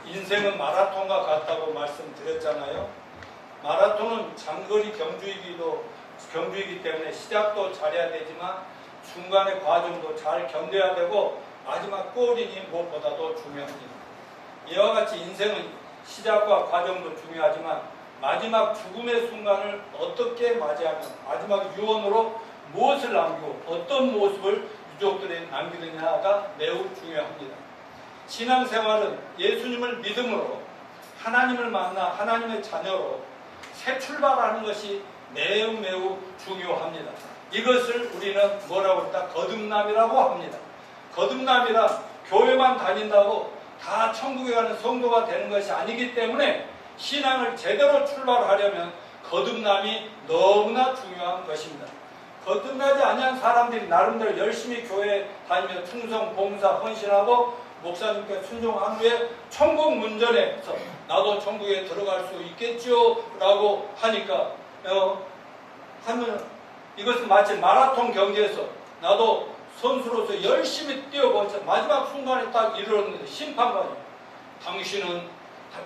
인생은 마라톤과 같다고 말씀드렸잖아요. 마라톤은 장거리 경주이기 때문에 시작도 잘해야 되지만 중간의 과정도 잘 견뎌야 되고 마지막 골인이 무엇보다도 중요합니다. 이와 같이 인생은 시작과 과정도 중요하지만 마지막 죽음의 순간을 어떻게 맞이하며 마지막 유언으로 무엇을 남기고 어떤 모습을 유족들에 남기느냐가 매우 중요합니다. 신앙생활은 예수님을 믿음으로 하나님을 만나 하나님의 자녀로 새 출발하는 것이 매우 중요합니다. 이것을 우리는 뭐라고 했다? 거듭남이라고 합니다. 거듭남이란 교회만 다닌다고 다 천국에 가는 성도가 되는 것이 아니기 때문에 신앙을 제대로 출발하려면 거듭남이 너무나 중요한 것입니다. 거듭나지 아니한 사람들이 나름대로 열심히 교회에 다니며 충성, 봉사, 헌신하고 목사님께 순종한 후에 천국 문전에서 나도 천국에 들어갈 수 있겠지요 라고 하니까 하면 이것은 마치 마라톤 경기에서 나도 선수로서 열심히 뛰어보자 마지막 순간에 딱 이르렀는데 심판관이 당신은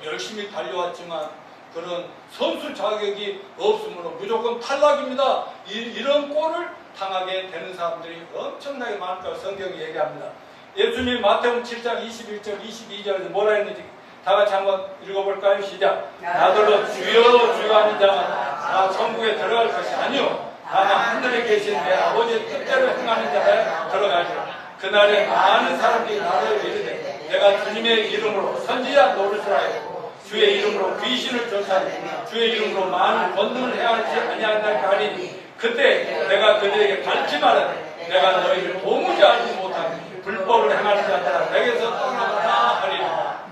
열심히 달려왔지만 그런 선수 자격이 없으므로 무조건 탈락입니다. 이런 꼴을 당하게 되는 사람들이 엄청나게 많다고 성경이 얘기합니다. 예수님 마태복음 7장 21절 22절에서 뭐라 했는지 다 같이 한번 읽어볼까요? 시작. 나더러 주여 주여 하는 자는 다 천국에 들어갈 것이 아니요 다만 하늘에 계신 내 아버지의 뜻대로 행하는 자에 들어가리라. 그날에 많은 사람들이 나를 이르되 내가 주님의 이름으로 선지자 노릇을 하였고 주의 이름으로 귀신을 쫓아내고 주의 이름으로 많은 권능을 행하지 아니하리라 하리니 그때 내가 그들에게 밝히 말하되 내가 너희를 도무지 알지 못하니 불법을 행하는 자들아 내게서 떠나가라 하리라.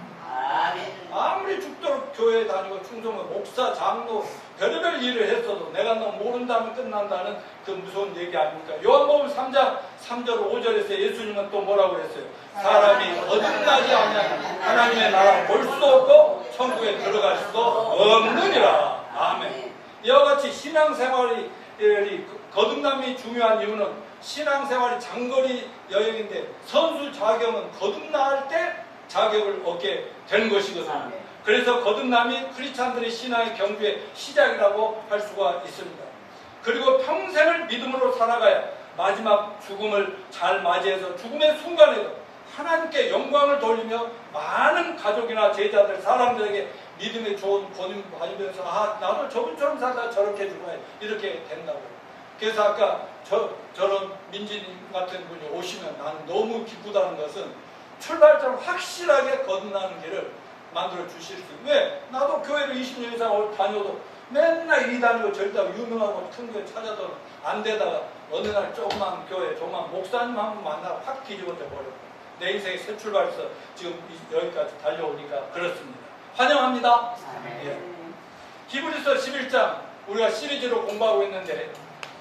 아무리 죽도록 교회에 다니고 충성하고 목사, 장로 별의별 일을 했어도 내가 너 모른다면 끝난다는 그 무서운 얘기 아닙니까? 요한복음 3장 3절 5절에서 예수님은 또 뭐라고 했어요? 사람이 거듭나지 않으면 하나님의 나라 볼 수도 없고 천국에 들어갈 수도 없느니라. 아멘. 이와 같이 신앙생활이 거듭남이 중요한 이유는 신앙생활이 장거리 여행인데 선수 자격은 거듭날 때 자격을 얻게 되는 것이거든요. 그래서 거듭남이 크리스찬들의 신앙의 경주의 시작이라고 할 수가 있습니다. 그리고 평생을 믿음으로 살아가야 마지막 죽음을 잘 맞이해서 죽음의 순간에도 하나님께 영광을 돌리며 많은 가족이나 제자들, 사람들에게 믿음의 좋은 권위를 받으면서 나도 저분처럼 살다 저렇게 죽어야 이렇게 된다고요. 그래서 아까 저런 민지님 같은 분이 오시면 나는 너무 기쁘다는 것은 출발점 확실하게 거듭나는 길을 만들어 주실 수 있어요. 왜? 나도 교회를 20년 이상 다녀도 맨날 이리 다니고 저리 다니고 유명하고 큰 교회 찾아도 안 되다가 어느 날 조그만 교회, 조그만 목사님 한 분 만나고 확 뒤집어져 버렸고 내 인생의 새 출발에서 지금 여기까지 달려오니까 그렇습니다. 환영합니다. 예. 히브리서 11장 우리가 시리즈로 공부하고 있는데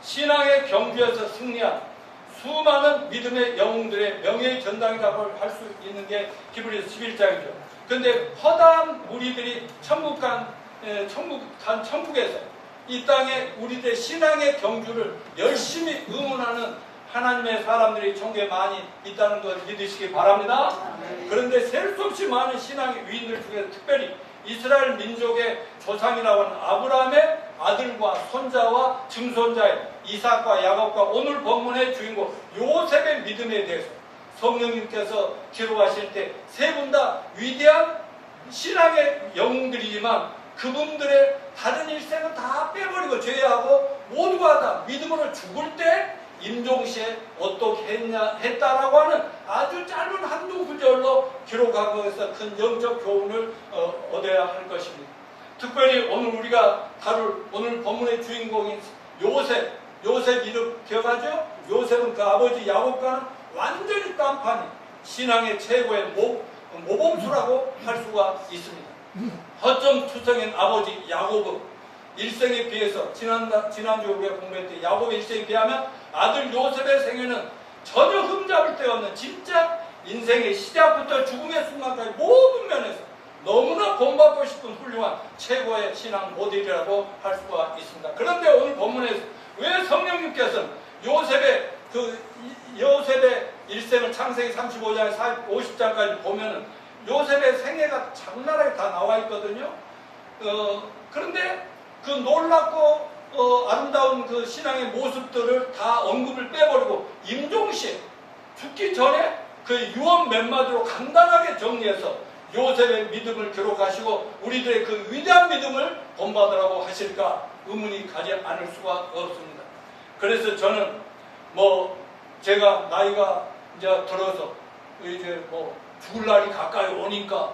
신앙의 경주에서 승리한 수많은 믿음의 영웅들의 명예의 전당이라고 할 수 있는 게 히브리서 11장이죠. 그런데 허다한 무리들이 천국에서 이 땅에 우리들의 신앙의 경주를 열심히 응원하는 하나님의 사람들이 천국에 많이 있다는 걸 믿으시기 바랍니다. 그런데 셀 수 없이 많은 신앙의 위인들 중에서 특별히 이스라엘 민족의 조상이라고 하는 아브라함의 아들과 손자와 증손자의 이삭과 야곱과 오늘 본문의 주인공 요셉의 믿음에 대해서 성령님께서 기록하실 때 세 분 다 위대한 신앙의 영웅들이지만 그분들의 다른 일생은 다 빼버리고 죄하고 모두가 다 믿음으로 죽을 때 임종시에 어떻게 했다라고 하는 아주 짧은 한두 구절로 기록한 것에서 큰 영적 교훈을 얻어야 할 것입니다. 특별히 오늘 우리가 다룰 오늘 본문의 주인공인 요셉 이름 기억하죠? 요셉은 그 아버지 야곱과는 완전히 딴판이 신앙의 최고의 모범수라고 할 수가 있습니다. 허점투성인 아버지 야곱은 일생에 비해서 지난주 우리가 공부했던 야곱의 일생에 비하면 아들 요셉의 생애는 전혀 흠잡을 데가 없는 진짜 인생의 시작부터 죽음의 순간까지 모든 면에서 너무나 본받고 싶은 훌륭한 최고의 신앙 모델이라고 할 수가 있습니다. 그런데 오늘 본문에서 왜 성령님께서는 요셉의 일생을 창세기 35장에서 50장까지 보면은 요셉의 생애가 장나라하게 다 나와 있거든요. 그런데 그 놀랍고 아름다운 그 신앙의 모습들을 다 언급을 빼버리고 임종시에 죽기 전에 그 유언 몇 마디로 간단하게 정리해서 요셉의 믿음을 기록하시고 우리들의 그 위대한 믿음을 본받으라고 하실까 의문이 가지 않을 수가 없습니다. 그래서 저는 제가 나이가 이제 들어서 이제 죽을 날이 가까이 오니까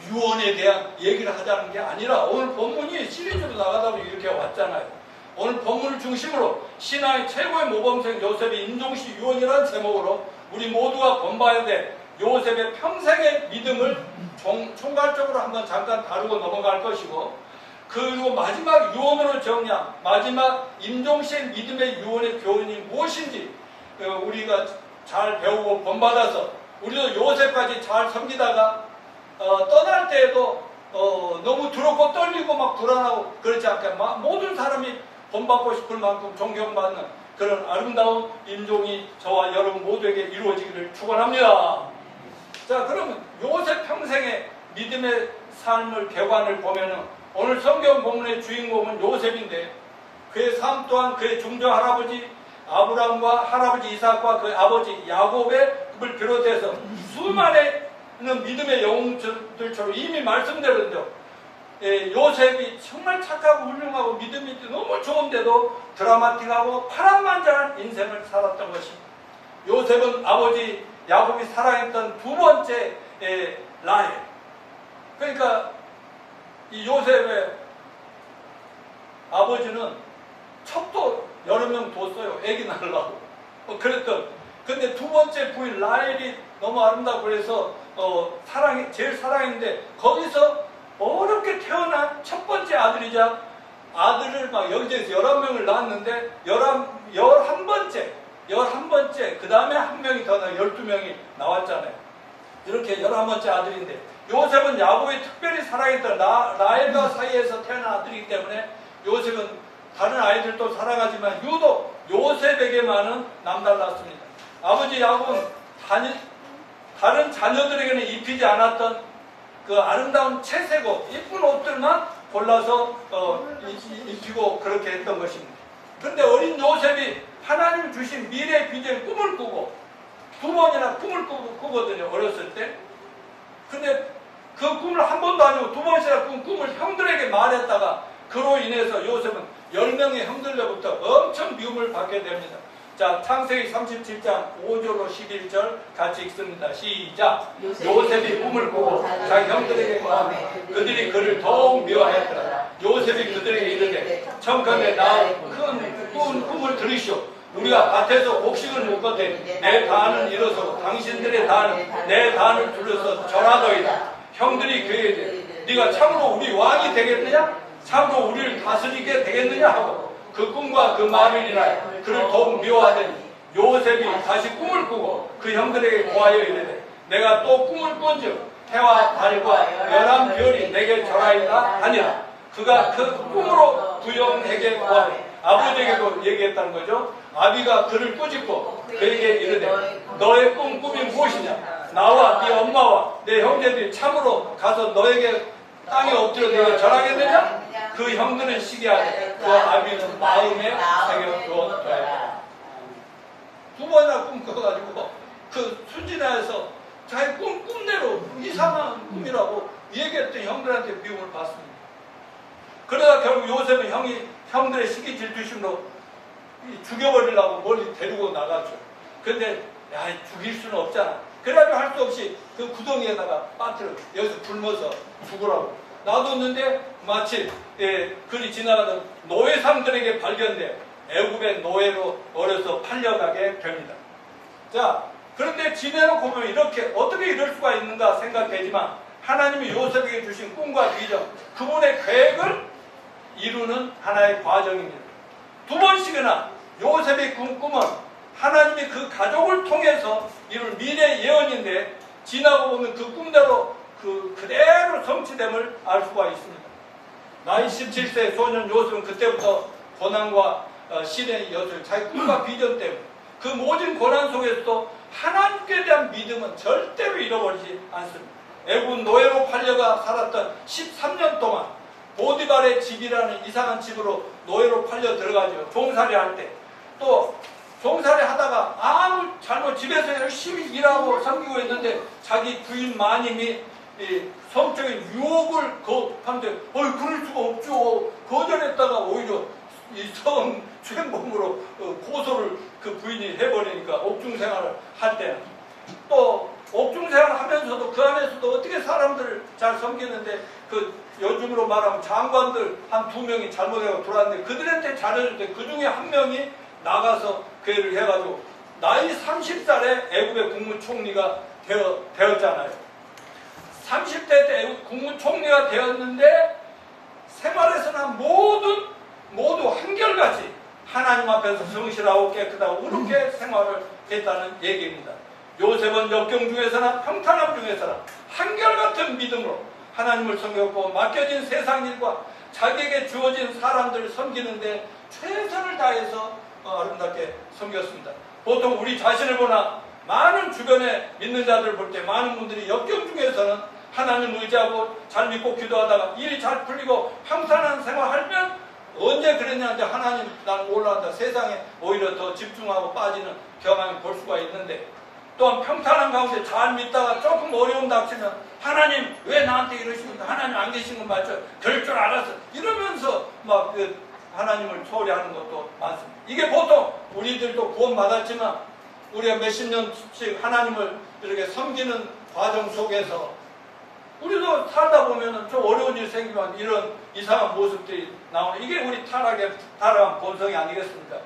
유언에 대한 얘기를 하자는 게 아니라 오늘 본문이 시리즈로 나가다 보니 이렇게 왔잖아요. 오늘 본문을 중심으로 신앙의 최고의 모범생 요셉의 임종시 유언이라는 제목으로 우리 모두가 본봐야 될 요셉의 평생의 믿음을 총괄적으로 한번 잠깐 다루고 넘어갈 것이고, 그리고 마지막 유언으로 정리한 마지막 임종시의 믿음의 유언의 교훈이 무엇인지 우리가 잘 배우고 본받아서 우리도 요셉까지 잘 섬기다가 떠날 때에도 너무 두렵고 떨리고 막 불안하고 그렇지 않게 모든 사람이 본받고 싶을 만큼 존경받는 그런 아름다운 임종이 저와 여러분 모두에게 이루어지기를 축원합니다. 자, 그러면 요셉 평생의 믿음의 삶을 개관을 보면은 오늘 성경 본문의 주인공은 요셉인데 그의 삶 또한 그의 중조 할아버지 아브라함과 할아버지 이삭과 그의 아버지 야곱을 비롯해서 수많은 믿음의 영웅들처럼 이미 말씀드렸는데요. 요셉이 정말 착하고 훌륭하고 믿음이 너무 좋은데도 드라마틱하고 파란만장한 인생을 살았던 것입니다. 요셉은 아버지 야곱이 사랑했던 두 번째 라헬. 그러니까 이 요셉의 아버지는 첩도 여러 명 뒀어요. 애기 낳으려고. 근데 두 번째 부인 라헬이 너무 아름다고 그래서 제일 사랑했는데 거기서 어렵게 태어난 첫 번째 아들이자 아들을 막 여기저기서 11명을 낳았는데 11번째 그 다음에 한 명이 더 12명이 나왔잖아요. 이렇게 11번째 아들인데 요셉은 야곱이 특별히 사랑했던 라헬과 사이에서 태어난 아들이기 때문에 요셉은 다른 아이들도 사랑하지만 유독 요셉에게만은 남달랐습니다. 아버지 야곱은 다른 자녀들에게는 입히지 않았던 그 아름다운 채색옷, 이쁜 옷들만 골라서 입히고 그렇게 했던 것입니다. 그런데 어린 요셉이 하나님 주신 미래의 비전의 꿈을 꾸고 두 번이나 꿈을 꾸거든요. 어렸을 때. 근데 그 꿈을 한 번도 아니고 두 번씩이나 꾼 꿈을 형들에게 말했다가 그로 인해서 요셉은 10명의 형들로부터 엄청 미움을 받게 됩니다. 자, 창세기 37장 5절로 11절 같이 읽습니다. 시작. 요셉이 꿈을 꾸고 자기 형들에게 말하며 그들이 그를 더욱 미워하였더라. 요셉이 그들에게 이르되 청컨대 나 큰 꿈을 들으시오. 우리가 밭에서 곡식을 먹거든 내 단은 일어서고 당신들의 단은 내 단을 둘러서 절하더이다. 형들이 그에게 네가 참으로 우리 왕이 되겠느냐? 참으로 우리를 다스리게 되겠느냐? 하고 그 꿈과 그 말을 인하여 그를 더욱 미워하더니 요셉이 다시 꿈을 꾸고 그 형들에게 고하여 이르되 내가 또 꿈을 꾼즉 해와 달과 11별이 내게 절하이다 하니라. 그가 그 꿈으로 부형에게 고하되 아버지에게도 얘기했다는 거죠. 아비가 그를 꾸짖고 그에게 이르되 너의 꿈이 무엇이냐? 나와 네 엄마와 내 형제들이 참으로 가서 너에게 땅에 엎드려 내가 절하겠느냐? 그 형들은 시기하되 그 아비는 마음에 새겨두었다. 두 번이나 꿈 꿔가지고 그 순진해서 자기 꿈대로 이상한 꿈이라고 얘기했더니 형들한테 미움을 받습니다. 그러다 결국 요셉은 형들의 시기 질투심으로 죽여버리려고 멀리 데리고 나갔죠. 근데 죽일 수는 없잖아. 그래가지고 할 수 없이 그 구덩이에다가 빠뜨려 여기서 굶어서 죽으라고 놔뒀는데 마치 그리 지나가던 노예상들에게 발견돼 애굽의 노예로 어려서 팔려가게 됩니다. 자, 그런데 지내놓고 보면 이렇게 어떻게 이럴 수가 있는가 생각되지만 하나님이 요셉에게 주신 꿈과 비전, 그분의 계획을 이루는 하나의 과정입니다. 두 번씩이나 요셉의 꿈은 하나님이 그 가족을 통해서 이룬 미래 예언인데 지나고 보면 그 꿈대로 그대로 성취됨을 알 수가 있습니다. 나이 17세 소년 요셉은 그때부터 고난과 시련의 여슬, 자기 꿈과 비전 때문에 그 모든 고난 속에서도 하나님께 대한 믿음은 절대로 잃어버리지 않습니다. 애굽 노예로 팔려가 살았던 13년 동안 보디발의 집이라는 이상한 집으로 노예로 팔려 들어가죠. 종살이 할 때. 또 종살이 하다가 아무 잘못 집에서 열심히 일하고 섬기고 있는데 자기 부인 마님이 성적인 유혹을 하는데 그럴 수가 없죠. 거절했다가 오히려 이 성추행범으로 고소를 그 부인이 해버리니까 옥중생활을 할 때는 또 옥중생활을 하면서도 그 안에서도 어떻게 사람들을 잘 섬기는데 그 요즘으로 말하면 장관들 한 2명이 잘못해서 들어왔는데 그들한테 잘해줄 때 그 중에 한 명이 나가서 그 일을 해가지고 나이 30살에 애굽의 국무총리가 되었잖아요. 30대 때 애굽 국무총리가 되었는데 생활에서나 모두 한결같이 하나님 앞에서 성실하고 깨끗하고 그렇게 생활을 했다는 얘기입니다. 요셉은 역경 중에서나 평탄함 중에서나 한결같은 믿음으로 하나님을 섬겼고 맡겨진 세상 일과 자기에게 주어진 사람들을 섬기는데 최선을 다해서 아름답게 섬겼습니다. 보통 우리 자신을 보나 많은 주변에 믿는 자들을 볼 때 많은 분들이 역경 중에서는 하나님 의지하고 잘 믿고 기도하다가 일이 잘 풀리고 평탄한 생활하면 언제 그랬냐는데 하나님 난 몰라한다. 세상에 오히려 더 집중하고 빠지는 경향을 볼 수가 있는데 또한 평탄한 가운데 잘 믿다가 조금 어려움 닥치면 하나님 왜 나한테 이러십니까? 하나님 안 계신 건 맞죠? 그럴 줄 알았어. 이러면서 막 하나님을 소리하는 것도 많습니다. 이게 보통 우리들도 구원받았지만 우리가 몇십 년씩 하나님을 이렇게 섬기는 과정 속에서 우리도 살다 보면은 좀 어려운 일 생기면 이런 이상한 모습들이 나오는 이게 우리 타락한 본성이 아니겠습니까?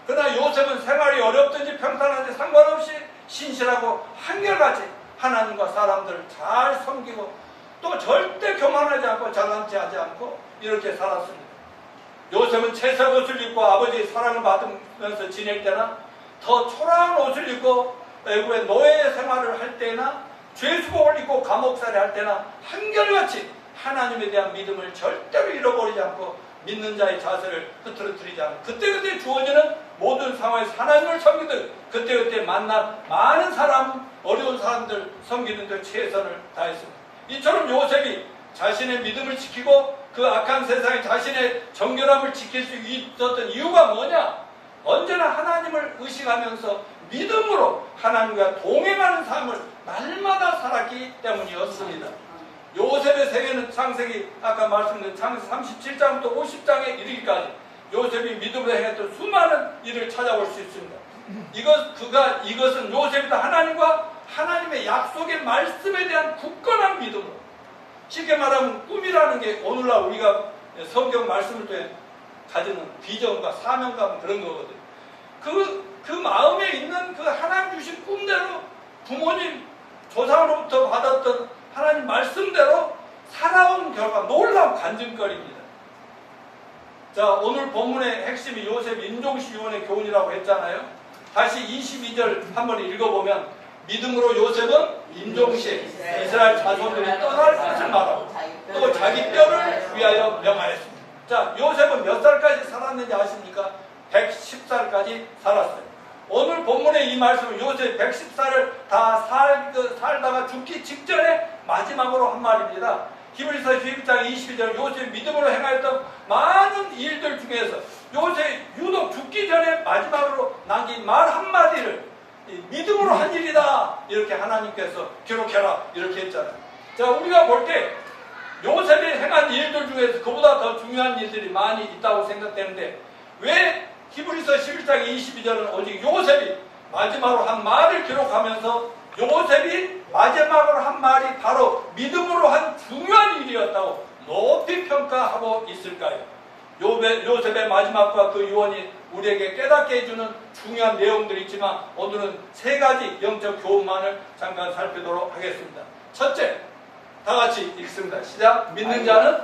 그러나 요셉은 생활이 어렵든지 평탄한지 상관없이 신실하고 한결같이 하나님과 사람들을 잘 섬기고 또 절대 교만하지 않고 잘난 체 하지 않고 이렇게 살았습니다. 요셉은 채색 옷을 입고 아버지의 사랑을 받으면서 지낼 때나 더 초라한 옷을 입고 애굽의 노예 생활을 할 때나 죄수복을 입고 감옥살이 할 때나 한결같이 하나님에 대한 믿음을 절대로 잃어버리지 않고 믿는 자의 자세를 흐트러뜨리지 않고 그때그때 주어지는 모든 상황에서 하나님을 섬기듯 그때그때 만난 많은 사람, 어려운 사람들 섬기는 데 최선을 다했습니다. 이처럼 요셉이 자신의 믿음을 지키고 그 악한 세상에 자신의 정결함을 지킬 수 있었던 이유가 뭐냐? 언제나 하나님을 의식하면서 믿음으로 하나님과 동행하는 삶을 날마다 살았기 때문이었습니다. 요셉의 세계는 창세기 아까 말씀드린 창세기 37장부터 50장에 이르기까지 요셉이 믿음으로 행했던 수많은 일을 찾아볼 수 있습니다. 이것은 요셉이다 하나님과 하나님의 약속의 말씀에 대한 굳건한 믿음으로 쉽게 말하면 꿈이라는 게 오늘날 우리가 성경 말씀을 통해 가지는 비전과 사명감 그런 거거든요. 그 마음에 있는 그 하나님 주신 꿈대로 부모님 조상으로부터 받았던 하나님 말씀대로 살아온 결과 놀라운 간증거리입니다. 자, 오늘 본문의 핵심이 요셉 임종시 유언의 교훈이라고 했잖아요. 다시 22절 한번 읽어보면 믿음으로 요셉은 임종시에 이스라엘 자손들이 떠날 것을 말하고 또 자기 뼈를 위하여 명하였습니다. 자, 요셉은 몇 살까지 살았는지 아십니까? 110살까지 살았어요. 오늘 본문의 이 말씀은 요셉 110살을 다 살다가 죽기 직전에 마지막으로 한 말입니다. 히브리서 11장 22절 요셉 믿음으로 행하였던 많은 일들 중에서 요셉 유독 죽기 전에 마지막으로 남긴 말 한마디를 믿음으로 한 일이다 이렇게 하나님께서 기록해라 이렇게 했잖아요. 자, 우리가 볼 때 요셉이 행한 일들 중에서 그보다 더 중요한 일들이 많이 있다고 생각되는데 왜 히브리서 11장 22절은 오직 요셉이 마지막으로 한 말을 기록하면서 요셉이 마지막으로 한 말이 바로 믿음으로 한 중요한 일이었다고 높이 평가하고 있을까요? 요셉의 마지막과 그 유언이 우리에게 깨닫게 해주는 중요한 내용들이 있지만 오늘은 세 가지 영적 교훈만을 잠깐 살피도록 하겠습니다. 첫째, 다 같이 읽습니다. 시작. 믿는 자는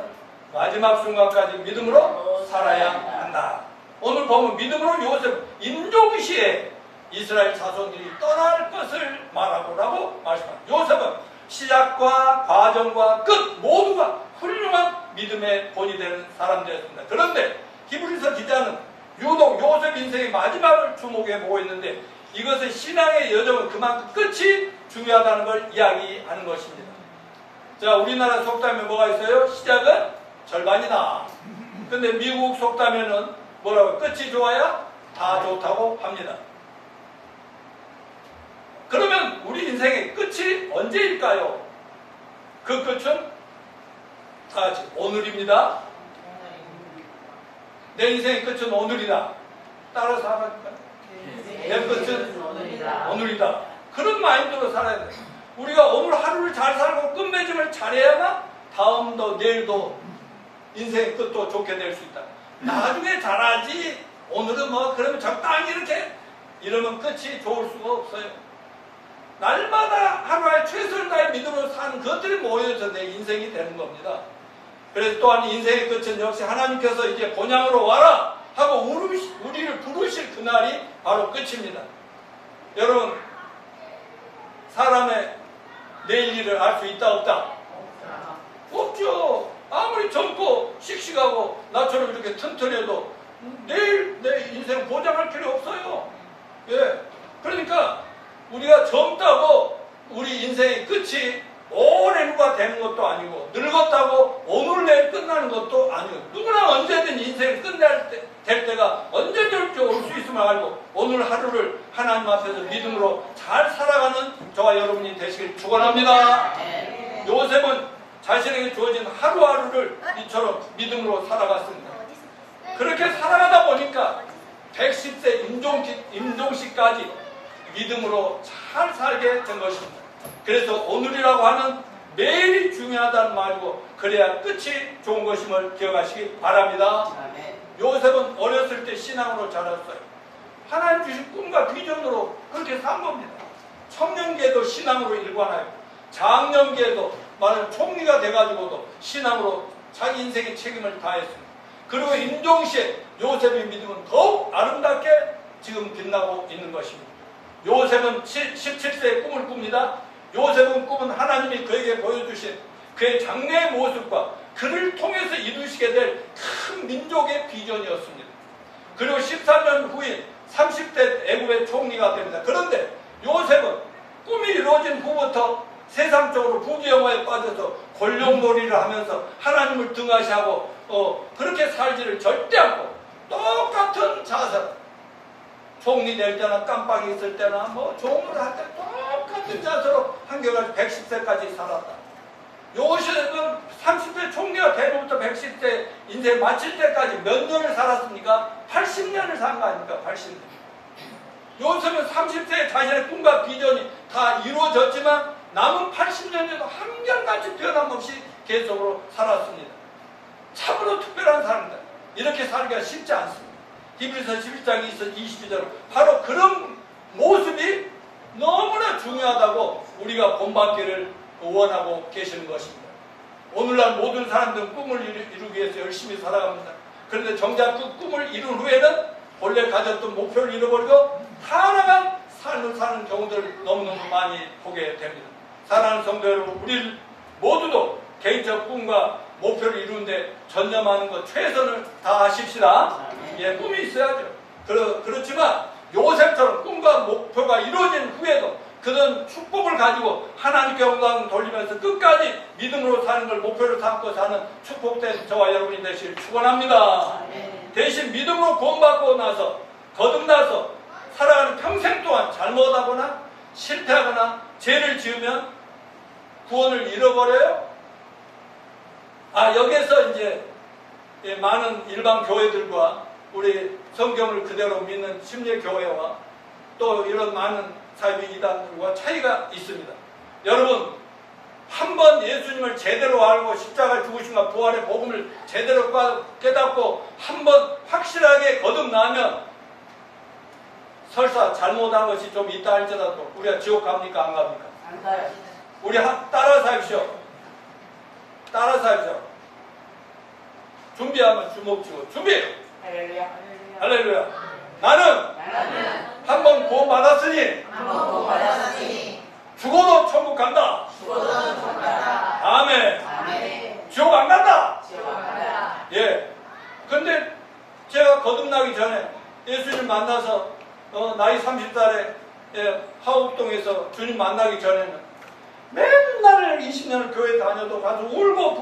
마지막 순간까지 믿음으로 살아야 한다. 오늘 보면 믿음으로 요셉 임종시에 이스라엘 자손들이 떠날 것을 말하고라고 말씀합니다. 요셉은 시작과 과정과 끝 모두가 훌륭한 믿음의 본이 되는 사람들이었습니다. 그런데 히브리서 기자는 유독 요셉 인생의 마지막을 주목해 보고 있는데 이것은 신앙의 여정은 그만큼 끝이 중요하다는 걸 이야기하는 것입니다. 자, 우리나라 속담에 뭐가 있어요? 시작은 절반이다. 근데 미국 속담에는 뭐라고? 끝이 좋아야 다 좋다고 합니다. 그러면 우리 인생의 끝이 언제일까요? 그 끝은 오늘입니다. 내 인생의 끝은 오늘이다. 따라서 하라니까. 내 끝은 오늘이다. 그런 마인드로 살아야 돼. 우리가 오늘 하루를 잘 살고 끝맺음을 잘해야만 다음도 내일도 인생의 끝도 좋게 될 수 있다. 나중에 잘하지 오늘은 뭐 그러면 적당히 이렇게 이러면 끝이 좋을 수가 없어요. 날마다 하루에 최선을 다해 믿음으로 사는 것들이 모여서 내 인생이 되는 겁니다. 그래서 또한 인생의 끝은 역시 하나님께서 이제 본향으로 와라 하고 우리를 부르실 그날이 바로 끝입니다. 여러분, 사람의 내일 일을 알 수 있다 없다? 없죠. 아무리 젊고 씩씩하고 나처럼 이렇게 튼튼해도 내일 내 인생 보장할 필요 없어요. 예. 그러니까 우리가 젊다고 우리 인생의 끝이 오래가 되는 것도 아니고 늙었다고 오늘 내일 끝나는 것도 아니고 누구나 언제든 인생을 끝낼 될 때가 언제든지 올 수 있음을 알고 오늘 하루를 하나님 앞에서 믿음으로 잘 살아가는 저와 여러분이 되시길 축원합니다. 요셉은 자신에게 주어진 하루하루를 이처럼 믿음으로 살아갔습니다. 그렇게 살아가다 보니까 110세 임종시까지 믿음으로 잘 살게 된 것입니다. 그래서 오늘이라고 하는 매일이 중요하다는 말이고 그래야 끝이 좋은 것임을 기억하시기 바랍니다. 요셉은 어렸을 때 신앙으로 자랐어요. 하나님 주신 꿈과 비전으로 그렇게 산 겁니다. 청년기에도 신앙으로 일관하였고 장년기에도 말하는 총리가 돼가지고도 신앙으로 자기 인생의 책임을 다했습니다. 그리고 임종시에 요셉의 믿음은 더욱 아름답게 지금 빛나고 있는 것입니다. 요셉은 17세에 꿈을 꿉니다. 요셉은 꿈은 하나님이 그에게 보여주신 그의 장래의 모습과 그를 통해서 이루시게 될 큰 민족의 비전이었습니다. 그리고 13년 후인 30대 애굽의 총리가 됩니다. 그런데 요셉은 꿈이 이루어진 후부터 세상적으로 부귀영화에 빠져서 권력놀이를 하면서 하나님을 등하시하고 그렇게 살지를 절대 않고 똑같은 자세, 총리 될 때나 깜빡이 있을 때나 뭐 종을 할 때 똑같은 자세로 한결같이 110세까지 살았다. 요셉은 30세 총리가 되고부터 110세 인생 마칠 때까지 몇 년을 살았습니까? 80년을 산 거 아닙니까? 80년. 요셉은 30세에 자신의 꿈과 비전이 다 이루어졌지만 남은 80년에도 한결같이 변함없이 계속으로 살았습니다. 참으로 특별한 사람입니다. 이렇게 살기가 쉽지 않습니다. 히브리서 11장 22절 바로 그런 모습이 너무나 중요하다고 우리가 본받기를 원하고 계시는 것입니다. 오늘날 모든 사람들은 꿈을 이루기 위해서 열심히 살아갑니다. 그런데 정작 그 꿈을 이룬 후에는 본래 가졌던 목표를 잃어버리고 타락한 삶을 사는 경우들을 너무너무 많이 보게 됩니다. 사랑하는 성도 여러분, 우리 모두도 개인적 꿈과 목표를 이루는데 전념하는 것 최선을 다하십시다. 예, 꿈이 있어야죠. 그렇지만 요셉처럼 꿈과 목표가 이루어진 후에도 그런 축복을 가지고 하나님께 영광을 돌리면서 끝까지 믿음으로 사는 걸 목표로 삼고 사는 축복된 저와 여러분이 되시길 축원합니다. 대신 믿음으로 구원받고 나서 거듭나서 살아가는 평생 동안 잘못하거나 실패하거나 죄를 지으면 구원을 잃어버려요. 여기에서 이제 많은 일반 교회들과 우리 성경을 그대로 믿는 심리교회와 또 이런 많은 사이비 이단들과 차이가 있습니다. 여러분, 한번 예수님을 제대로 알고 십자가를 죽으심과 부활의 복음을 제대로 깨닫고 한번 확실하게 거듭나면 설사 잘못한 것이 좀 있다 할지라도 우리가 지옥 갑니까? 안 갑니까? 안 가요. 우리 따라서 하십시오. 따라서 하십시오. 준비하면 주먹 쥐고 준비! 할렐루야. 할렐루야. 나는 한 번 구원받았으니 죽어도 천국 간다. 아멘. 지옥 안 간다. 예. 근데 제가 거듭나기 전에 예수님 만나서 나이 30살에 하옥동에서 주님 만나기 전에는 맨날 20년을 교회 다녀도 가서 울고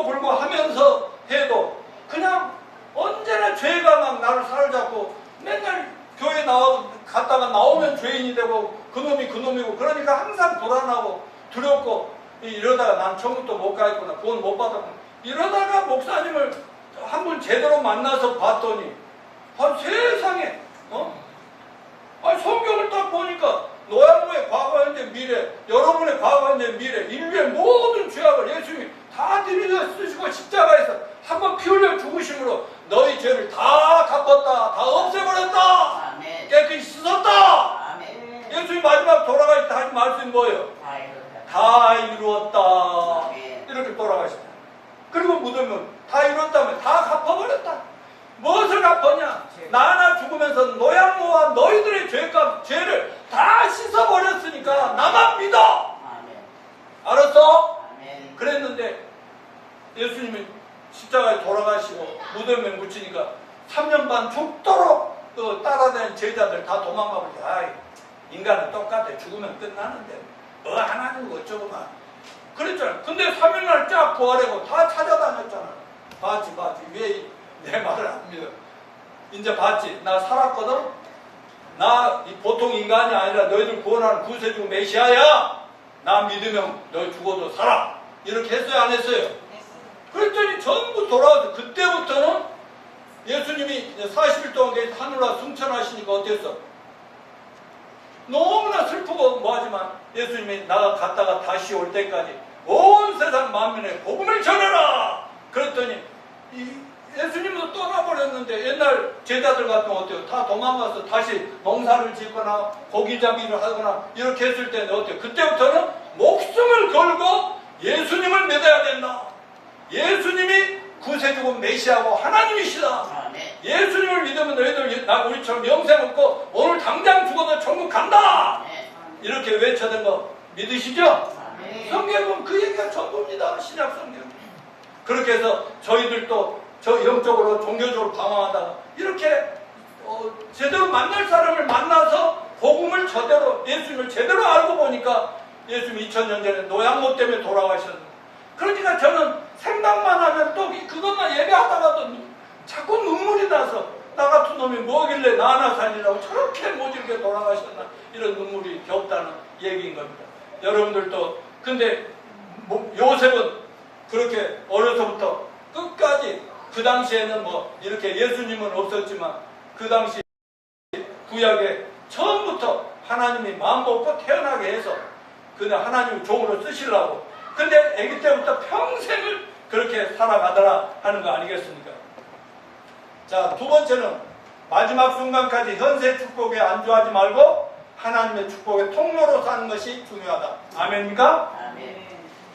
불고 하면서 해도 그냥 언제나 죄가 막 나를 사로잡고 맨날 교회 갔다가 나오면 죄인이 되고 그놈이 그놈이고 그러니까 항상 불안하고 두렵고 이러다가 난 천국도 못 가겠구나 구원 못 받았구나 이러다가 목사님을 한 번 제대로 만나서 봤더니 세상에 성경을 딱 보니까 노양모의 과거 현재 미래 여러분의 과거 현재 미래 인류의 모든 죄악을 예수님이 다 들이려 쓰시고 십자가에서 한번 피 흘려 죽으심으로 너희 죄를 다 갚았다 다 없애버렸다 아멘. 깨끗이 씻었다 아멘. 예수님 마지막 돌아갈 때 하신 말씀이 뭐예요? 다 이루었다 아멘. 이렇게 돌아가시다 그리고 무덤은 다 이뤘다면 다 갚아버렸다 무엇을 갚았냐? 나나 죽으면서 노양모와 너희들의 죄를 다 씻어버렸으니까 나만 믿어! 알았어? 그랬는데 예수님이 십자가에 돌아가시고 무덤에 묻히니까 3년 반 죽도록 따라다니는 제자들 다 도망가버리고 아이 인간은 똑같아 죽으면 끝나는데 하나님 어쩌고만 그랬잖아. 근데 3일날 쫙 부활하고 다 찾아다녔잖아. 봤지 왜 내 말을 안 믿어? 이제 봤지? 나 살았거든? 나 보통 인간이 아니라 너희들 구원하는 구세주 메시아야. 나 믿으면 너희 죽어도 살아. 이렇게 했어요 안 했어요? 그랬더니 전부 돌아와서 그때부터는 예수님이 40일 동안 하늘나라 승천하시니까 어땠어? 너무나 슬프고 뭐하지만 예수님이 나가 갔다가 다시 올 때까지 온 세상 만민에 복음을 전해라. 그랬더니 예수님도 떠나버렸는데 옛날 제자들 같은 거 어때요? 다 도망가서 다시 농사를 짓거나 고기잡이를 하거나 이렇게 했을 때는 어때요? 그때부터는 목숨을 걸고 예수님을 믿어야 된다. 예수님이 구세주고 메시아고 하나님이시다. 예수님을 믿으면 너희들 우리처럼 영생 얻고 오늘 당장 죽어도 천국 간다. 이렇게 외쳐낸 거 믿으시죠? 성경은 그 얘기가 전부입니다. 신약 성경. 그렇게 해서 저희들도 영적으로 종교적으로 방황하다가 이렇게 제대로 만날 사람을 만나서 복음을 예수님을 제대로 알고 보니까 예수님 2000년 전에 노양모 때문에 돌아가셨는데 그러니까 저는 생각만 하면 또 그것만 예배하다가도 자꾸 눈물이 나서 나 같은 놈이 뭐길래 나 하나 살리라고 저렇게 모질게 돌아가셨나 이런 눈물이 겹다는 얘기인 겁니다. 여러분들도 근데 요셉은 그렇게 어려서부터 끝까지 그 당시에는 이렇게 예수님은 없었지만 그 당시 구약에 처음부터 하나님이 마음 먹고 태어나게 해서 그냥 하나님을 종으로 쓰시려고 근데 아기 때부터 평생을 그렇게 살아가더라 하는 거 아니겠습니까? 자, 두 번째는 마지막 순간까지 현세 축복에 안주하지 말고 하나님의 축복의 통로로 사는 것이 중요하다. 아멘입니까? 아멘.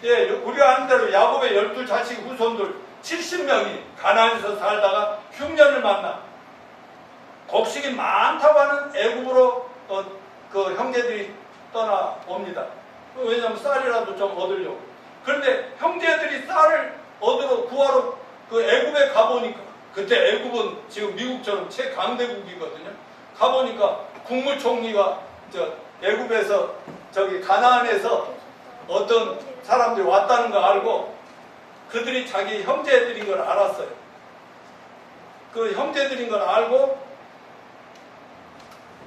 예, 우리가 아는 대로 야곱의 12자식 후손들 70명이 가나안에서 살다가 흉년을 만나 곡식이 많다고 하는 애굽으로 그 형제들이 떠나옵니다. 왜냐하면 쌀이라도 좀 얻으려고. 그런데 형제들이 쌀을 구하러 그 애굽에 가보니까 그때 애굽은 지금 미국처럼 최강대국이거든요. 가보니까 국무총리가 애굽에서 가나안에서 어떤 사람들이 왔다는 거 알고 그들이 자기 형제들인 걸 알았어요. 그 형제들인 걸 알고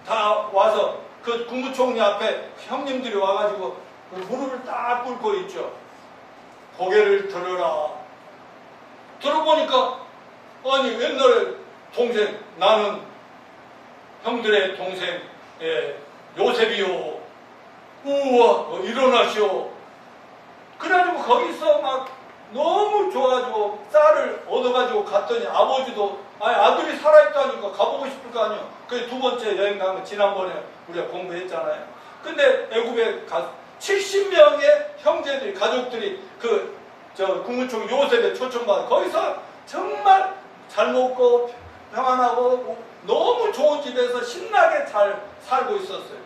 다 와서 그 국무총리 앞에 형님들이 와가지고 무릎을 딱 꿇고 있죠. 고개를 들어라. 들어보니까 아니 옛날에 동생 나는 형들의 동생 요셉이요. 우와 일어나시오. 그래가지고 거기서 막 너무 좋아가지고 쌀을 얻어가지고 갔더니 아버지도 아들이 살아있다니까 가보고 싶을 거 아니에요. 그게 두 번째 여행 간 거 지난번에 우리가 공부했잖아요. 근데 애굽에 70명의 형제들이 가족들이 국무총리 요셉에 초청받아 거기서 정말 잘 먹고 평안하고 너무 좋은 집에서 신나게 잘 살고 있었어요.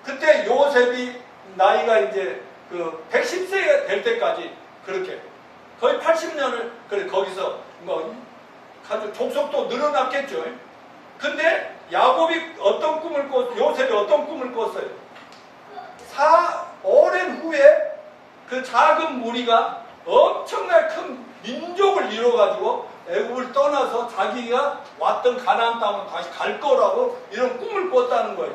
그때 요셉이 나이가 이제 110세가 될 때까지 그렇게 거의 80년을 거기서 가족 족속도 늘어났겠죠. 근데 야곱이 어떤 꿈을 요셉이 어떤 꿈을 꿨어요? 오랜 후에 그 작은 무리가 엄청나게 큰 민족을 이뤄가지고 애굽을 떠나서 자기가 왔던 가나안 땅으로 다시 갈 거라고 이런 꿈을 꿨다는 거죠.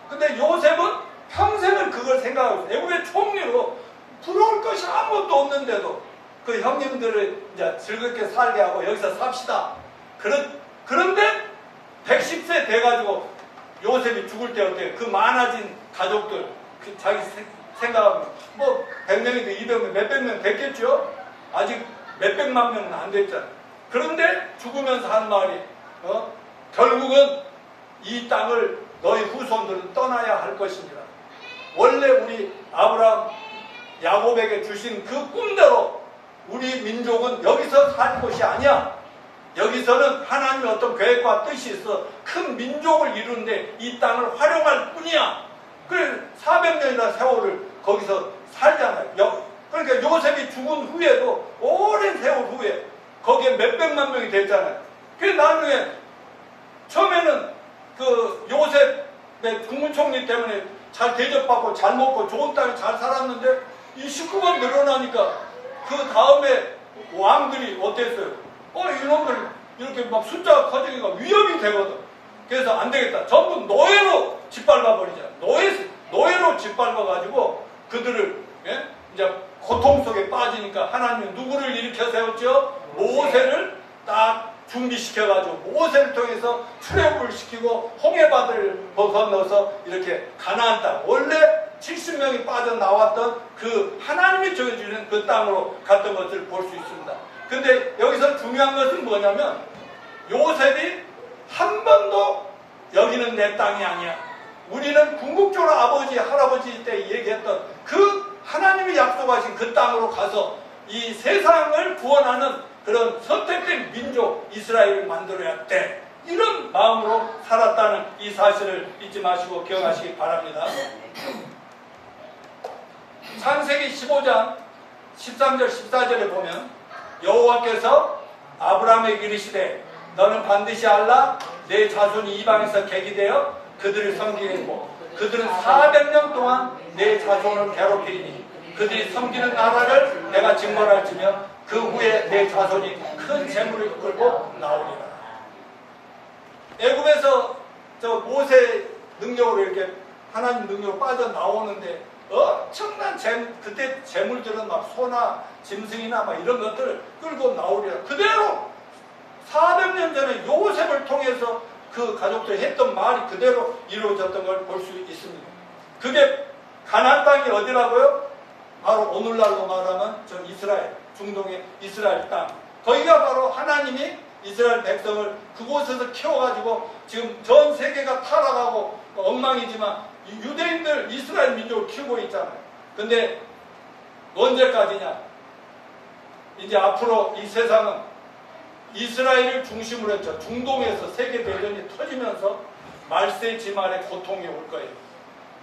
근데 요셉은 평생을 그걸 생각하고 있어요. 애굽의 총리로 부러울 것이 아무것도 없는데도 그 형님들을 이제 즐겁게 살게 하고 여기서 삽시다. 그런데 110세 돼가지고 요셉이 죽을 때 어때요? 그 많아진 가족들, 그 자기 생각하면 뭐 100명이든 200명, 몇백 명 됐겠죠? 아직 몇백만 명은 안 됐잖아요. 그런데 죽으면서 한 말이 결국은 이 땅을 너희 후손들은 떠나야 할 것이니라. 원래 우리 아브라함, 야곱에게 주신 그 꿈대로 우리 민족은 여기서 살 곳이 아니야. 여기서는 하나님의 어떤 계획과 뜻이 있어 큰 민족을 이루는데 이 땅을 활용할 뿐이야. 그래 400년이나 세월을 거기서 살잖아요. 그러니까 요셉이 죽은 후에도 오랜 세월 후에 거기에 몇백만 명이 됐잖아요. 그래서 나중에 처음에는 그 요셉의 국무총리 때문에 잘 대접받고 잘 먹고 좋은 땅에 잘 살았는데 이 식구가 늘어나니까 그 다음에 왕들이 어땠어요? 이놈들 이렇게 막 숫자가 커지니까 위협이 되거든. 그래서 안 되겠다. 전부 노예로 짓밟아 버리자. 노예로 짓밟아가지고 그들을 이제 고통 속에 빠지니까 하나님은 누구를 일으켜 세웠죠? 모세를 딱 준비시켜가지고 모세를 통해서 출애굽을 시키고 홍해바다를 건너서 이렇게 가나안 땅 원래 70명이 빠져나왔던 그 하나님이 정해주는 그 땅으로 갔던 것을 볼 수 있습니다. 근데 여기서 중요한 것은 뭐냐면 요셉이 한 번도 여기는 내 땅이 아니야. 우리는 궁극적으로 아버지, 할아버지 때 얘기했던 그 하나님이 약속하신 그 땅으로 가서 이 세상을 구원하는 그런 선택된 민족 이스라엘을 만들어야 돼. 이런 마음으로 살았다는 이 사실을 잊지 마시고 기억하시기 바랍니다. 창세기 15장 13절 14절에 보면 여호와께서 아브라함에게 이르시되 너는 반드시 알라 내 자손이 이방에서 객이되어 그들을 섬기겠고 그들은 400년 동안 내 자손을 괴롭히리니 그들이 섬기는 나라를 내가 징벌할지며 그 후에 내 자손이 큰 재물을 끌고 나오리라. 애굽에서 저 모세 능력으로 이렇게 하나님 능력으로 빠져나오는데 엄청난 그때 재물들은 막 소나 짐승이나 막 이런 것들을 끌고 나오리라. 그대로 400년 전에 요셉을 통해서 그 가족들이 했던 말이 그대로 이루어졌던 걸 볼 수 있습니다. 그게 가나안 땅이 어디라고요? 바로 오늘날로 말하면 저 이스라엘, 중동의 이스라엘 땅. 거기가 바로 하나님이 이스라엘 백성을 그곳에서 키워가지고 지금 전 세계가 타락하고 엉망이지만 유대인들 이스라엘 민족을 키우고 있잖아요. 근데 언제까지냐? 이제 앞으로 이 세상은 이스라엘을 중심으로 했죠. 중동에서 세계대전이 터지면서 말세지말의 고통이 올 거예요.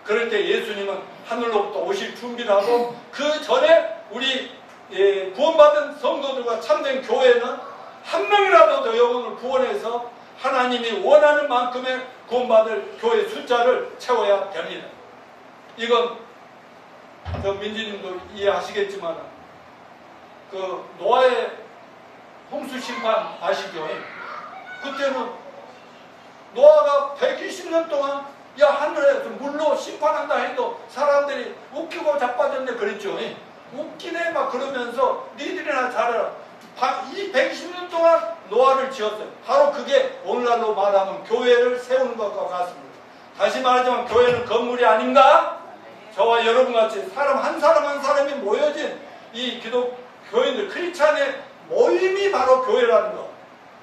그럴 때 예수님은 하늘로부터 오실 준비를 하고 그 전에 우리 구원받은 성도들과 참된 교회는 한 명이라도 더 영혼을 구원해서 하나님이 원하는 만큼의 구원받을 교회 숫자를 채워야 됩니다. 이건 저 민지님도 이해하시겠지만 그 노아의 홍수 심판 아시죠? 그때는 노아가 120년 동안 하늘에서 물로 심판한다 해도 사람들이 웃기고 자빠졌네 그랬죠. 웃기네 막 그러면서 니들이나 잘해라. 이 120년 동안 노아를 지었어요. 바로 그게 오늘날로 말하면 교회를 세우는 것과 같습니다. 다시 말하자면 교회는 건물이 아닌가? 저와 여러분같이 사람 한 사람이 모여진 이 교인들 크리스찬의 모임이 바로 교회라는 거.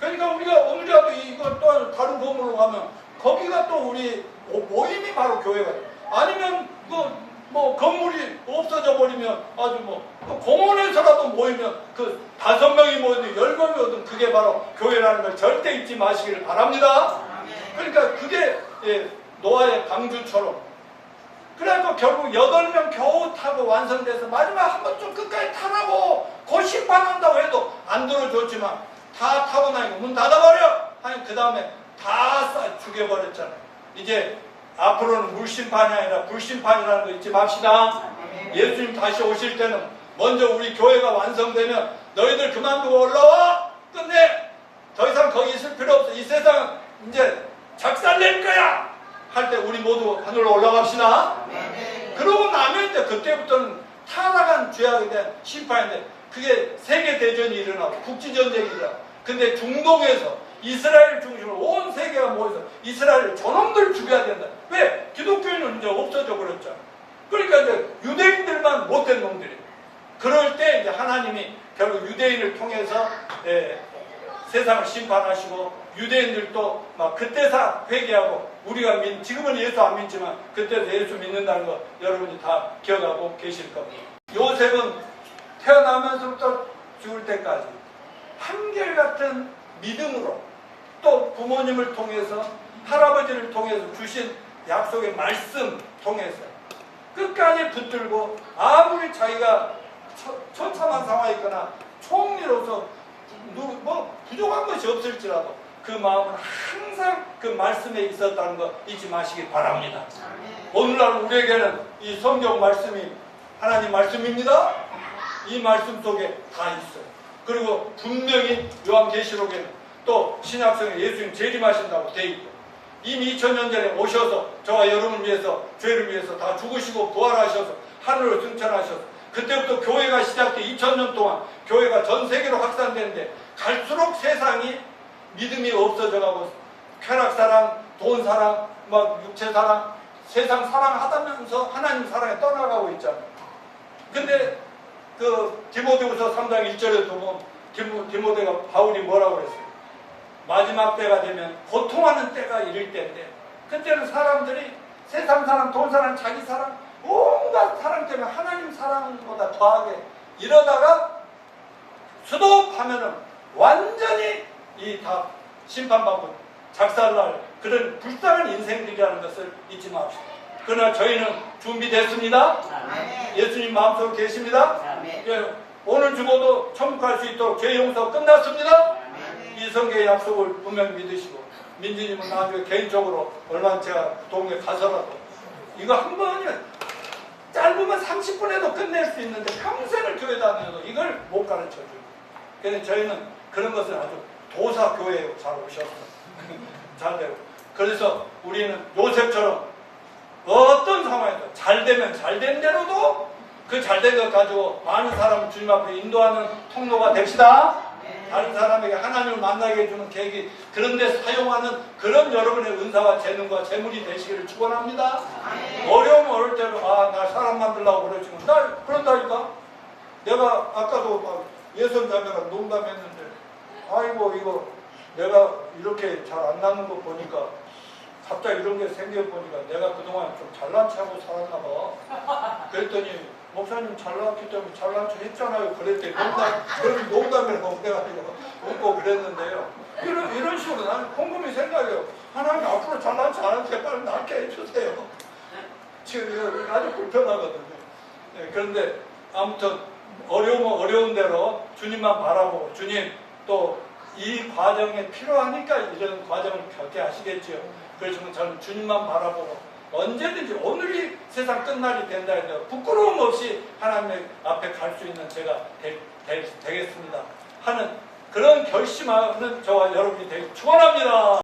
그러니까 우리가 이거 또 다른 건물로 가면 거기가 또 우리 모임이 바로 교회가 돼요. 아니면 뭐 건물이 없어져 버리면 아주 공원에서라도 모이면 그 5명이 모이든 10명이 오든 그게 바로 교회라는 걸 절대 잊지 마시기를 바랍니다. 그러니까 그게 노아의 방주처럼 그래서 결국 8명 겨우 타고 완성돼서 마지막 한 번 좀 끝까지 타라고 곧 심판한다고 해도 안 들어줬지만 다 타고 나니까 문 닫아버려! 하니 그 다음에 다 죽여버렸잖아요. 이제 앞으로는 물심판이 아니라 불심판이라는 거 잊지 맙시다. 예수님 다시 오실 때는 먼저 우리 교회가 완성되면 너희들 그만두고 올라와! 끝내! 더 이상 거기 있을 필요 없어. 이 세상은 이제 작살낼 거야! 할 때 우리 모두 하늘로 올라갑시다. 그러고 나면 이제 그때부터는 타락한 죄악에 대한 심판인데 그게 세계대전이 일어나고 국지전쟁이 일어나고 근데 중동에서 이스라엘 중심으로 온 세계가 모여서 이스라엘 저놈들 죽여야 된다. 왜? 기독교인은 이제 없어져 버렸잖아. 그러니까 이제 유대인들만 못된 놈들이. 그럴 때 이제 하나님이 결국 유대인을 통해서 세상을 심판하시고 유대인들도 막 그때서 회개하고 우리가 지금은 예수 안 믿지만 그때도 예수 믿는다는 거 여러분이 다 기억하고 계실 겁니다. 요셉은 태어나면서부터 죽을 때까지 한결같은 믿음으로 또 부모님을 통해서 할아버지를 통해서 주신 약속의 말씀 통해서 끝까지 붙들고 아무리 자기가 처참한 상황이 있거나 총리로서 뭐 부족한 것이 없을지라도 그 마음은 항상 그 말씀에 있었다는 거 잊지 마시기 바랍니다. 오늘날 우리에게는 이 성경 말씀이 하나님 말씀입니다. 이 말씀 속에 다 있어요. 그리고 분명히 요한계시록에는 또 신약성에 예수님 재림하신다고 돼 있고 이미 2000년 전에 오셔서 저와 여러분을 위해서 죄를 위해서 다 죽으시고 부활하셔서 하늘로 승천하셔서 그때부터 교회가 시작돼 2000년 동안 교회가 전 세계로 확산되는데 갈수록 세상이 믿음이 없어져가고 쾌락사랑, 돈사랑, 막 육체사랑, 세상 사랑하다면서 하나님 사랑에 떠나가고 있잖아요. 근데 그 디모데후서 3장 1절에 보면 디모데가 바울이 뭐라고 그랬어요? 마지막 때가 되면 고통하는 때가 이를 때인데 그때는 사람들이 세상 사랑, 돈 사랑, 자기 사랑 온갖 사랑 때문에 하나님 사랑보다 더하게 이러다가 수도하면은 완전히 이 다 심판받고 작살날 그런 불쌍한 인생들이라는 것을 잊지 맙시다. 그러나 저희는 준비됐습니다. 예수님 마음속에 계십니다. 예, 오늘 죽어도 천국 갈 수 있도록 죄 용서 끝났습니다. 이 성경의 약속을 분명히 믿으시고 민지님은 나중에 개인적으로 얼마나 제가 그 동네 가서라도 이거 한 번이면 짧으면 30분에도 끝낼 수 있는데 평생을 교회 다녀도 이걸 못 가르쳐줘요. 그래서 저희는 그런 것은 아주 도사교회에 잘 오셨어요. 잘 되고. 그래서 우리는 요셉처럼 어떤 상황에도 잘 되면 잘 된 대로도 그 잘 된 것 가지고 많은 사람을 주님 앞에 인도하는 통로가 됩시다. 다른 사람에게 하나님을 만나게 해주는 계기 그런 데 사용하는 그런 여러분의 은사와 재능과 재물이 되시기를 축원합니다. 어려우면 어려울 때로 나 사람 만들려고 그러지만 나 그런다니까. 내가 아까도 막 예선자매가 농담했는데 아이고 이거 내가 이렇게 잘 안 나는 거 보니까 갑자기 이런 게 생겨보니까 내가 그동안 좀 잘난 체하고 살았나 봐. 그랬더니 목사님 잘났기 때문에 잘난 체 했잖아요. 그랬더니 농담이라고 해가지고 웃고 그랬는데요. 이런 식으로 나는 곰곰이 생각해요. 하나님 앞으로 잘난 체 안 하는데 빨리 낫게 해주세요. 지금 아주 불편하거든요. 네, 그런데 아무튼 어려우면 어려운 대로 주님만 바라보고 주님 또 이 과정에 필요하니까 이런 과정을 겪게 하시겠지요. 그렇지만 저는 주님만 바라보고 언제든지 오늘이 세상 끝날이 된다 해도 부끄러움 없이 하나님 앞에 갈 수 있는 제가 되겠습니다 하는 그런 결심하는 저와 여러분이 되길 축원합니다.